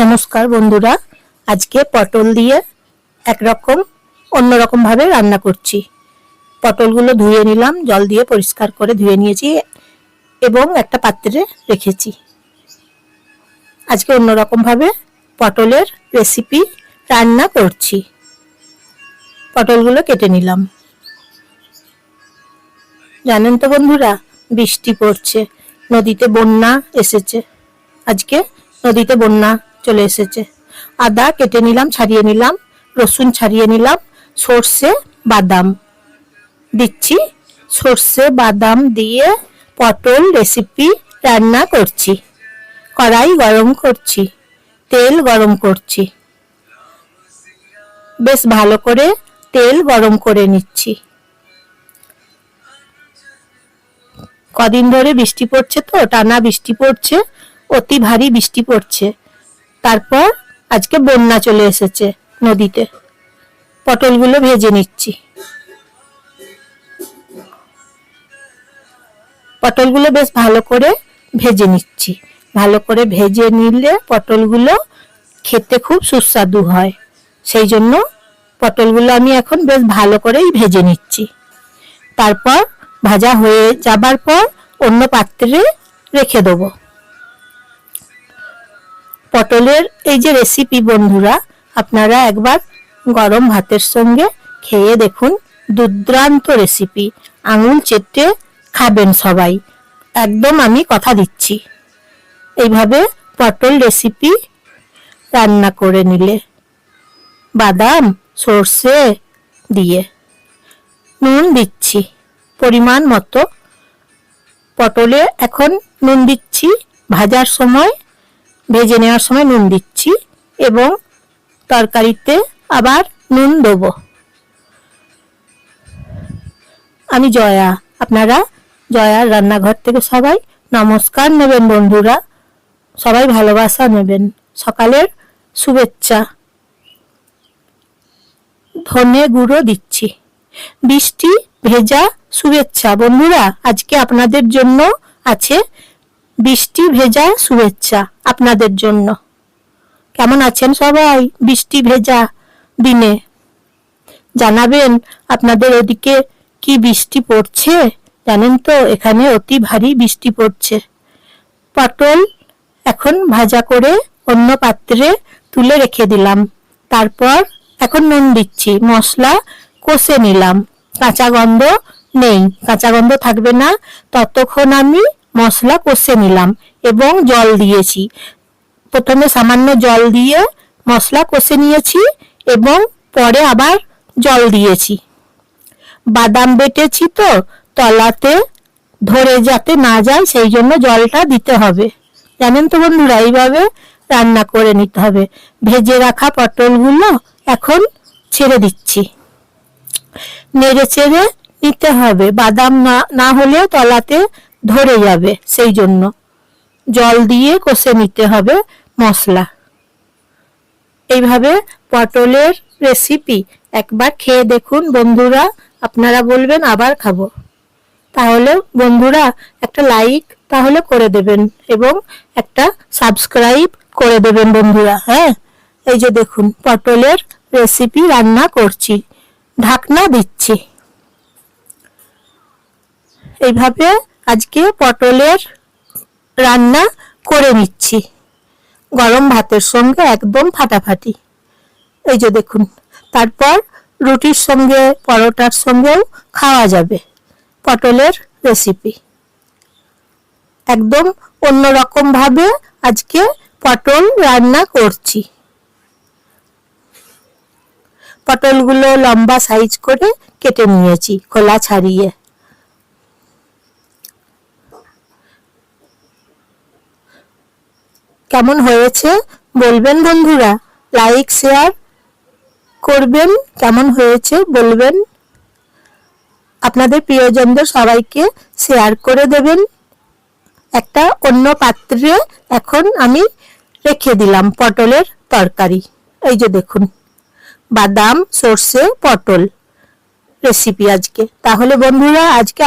নমস্কার বন্ধুরা, আজকে পটল দিয়ে একরকম অন্যরকম ভাবে রান্না করছি। পটলগুলো ধুয়ে নিলাম, জল দিয়ে পরিষ্কার করে ধুয়ে নিয়েছি এবং একটা পাত্রে রেখেছি। আজকে অন্যরকম ভাবে পটলের রেসিপি রান্না করছি। পটলগুলো কেটে নিলাম। জানেন তো বন্ধুরা, বৃষ্টি পড়ছে, নদীতে বন্যা এসেছে। আজকে নদীতে বন্যা চলে এসেছে। আদা কেটে নিলাম, ছাড়িয়ে নিলাম, রসুন ছাড়িয়ে নিলাম, সর্ষে বাদাম দিচ্ছি। সর্ষে বাদাম দিয়ে পটল রেসিপি রান্না করছি। কড়াই গরম করছি, তেল গরম করছি। বেশ ভালো করে তেল গরম করে নিচ্ছি। কদিন ধরে বৃষ্টি পড়ছে, তো টানা বৃষ্টি পড়ছে, অতি ভারী বৃষ্টি পড়ছে। তারপর আজকে বন্যা চলে এসেছে নদীতে। পটলগুলো ভেজে নিচ্ছি। পটলগুলো বেশ ভালো করে ভেজে নিচ্ছি। ভালো করে ভেজে নিলে পটলগুলো খেতে খুব সুস্বাদু হয়। সেই জন্য পটলগুলো আমি এখন বেশ ভালো করেই ভেজে নিচ্ছি। তারপর ভাজা হয়ে যাবার পর অন্য পাত্রে রেখে দেবো। পটলের এই যে রেসিপি বন্ধুরা, আপনারা একবার গরম ভাতের সঙ্গে খেয়ে দেখুন। দুর্দান্ত রেসিপি, আঙুল চেটে খাবেন সবাই, একদম আমি কথা দিচ্ছি। এইভাবে পটল রেসিপি রান্না করে নিলে বাদাম সর্ষে দিয়ে, নুন দিচ্ছি পরিমাণ মতো। পটলে এখন নুন দিচ্ছি, ভাজার সময় ভেজে নেওয়ার সময় নুন দিচ্ছি এবং তরকারিতে আবার নুন দেবো। আমি জয়া, আপনারা জয়ার রান্নাঘর থেকে সবাই নমস্কার নেবেন বন্ধুরা, সবাই ভালোবাসা নেবেন। সকালের শুভেচ্ছা। ধনে গুঁড়ো দিচ্ছি। বৃষ্টি ভেজা শুভেচ্ছা বন্ধুরা, আজকে আপনাদের জন্য আছে বৃষ্টি ভেজা শুভেচ্ছা আপনাদের জন্য। কেমন আছেন সবাই বৃষ্টি ভেজা দিনে? জানাবেন আপনাদের ওদিকে কি বৃষ্টি পড়ছে। জানেন তো এখানে অতি ভারী বৃষ্টি পড়ছে। পটল এখন ভাজা করে অন্য পাত্রে তুলে রেখে দিলাম। তারপর এখন নুন দিচ্ছি, মশলা কষে নিলাম। কাঁচা গন্ধ নেই, কাঁচা গন্ধ থাকবে না ততক্ষণ আমি মশলা কষে নিলাম এবং জল দিয়েছি। প্রথমে সামান্য জল দিয়ে মশলা কষে নিয়েছি এবং পরে আবার জল দিয়েছি। বাদাম বেটেছি তো, তলাতে ধরে যাতে না যায় সেই জন্য জলটা দিতে হবে। জানেন তো বন্ধুরা, এইভাবে রান্না করে নিতে হবে। ভেজে রাখা পটলগুলো এখন ছেড়ে দিচ্ছি। নেড়ে চেড়ে নিতে হবে, বাদাম না হলে তলাতে ধরে যাবে, সেই জন্য জল দিয়ে কষে নিতে হবে মশলা। এইভাবে পটলের রেসিপি একবার খেয়ে দেখুন বন্ধুরা, আপনারা বলবেন আবার খাবো। তাহলে বন্ধুরা একটা লাইক তাহলে করে দেবেন এবং একটা সাবস্ক্রাইব করে দেবেন বন্ধুরা। হ্যাঁ, এই যে দেখুন পটলের রেসিপি রান্না করছি, ঢাকনা দিচ্ছি। এইভাবে আজকে পটলের রান্না করে নিচ্ছি গরম ভাতের সঙ্গে, একদম ফাটাফাটি। এই যে দেখুন, তারপর রুটির সঙ্গে পরোটার সঙ্গেও খাওয়া যাবে। পটলের রেসিপি একদম অন্যরকম ভাবে আজকে পটল রান্না করছি। পটলগুলো লম্বা সাইজ করে কেটে নিয়েছি, খোলা ছাড়িয়ে। কেমন হয়েছে বলবেন বন্ধুরা, লাইক শেয়ার করবেন, কেমন হয়েছে বলবেন। আপনাদের প্রিয়জনদের সবাইকে শেয়ার করে দেবেন। একটা অন্য পাত্রে এখন আমি রেখে দিলাম পটলের তরকারি। এই যে দেখুন, বাদাম সর্ষে পটল রেসিপি আজকে। তাহলে বন্ধুরা আজকে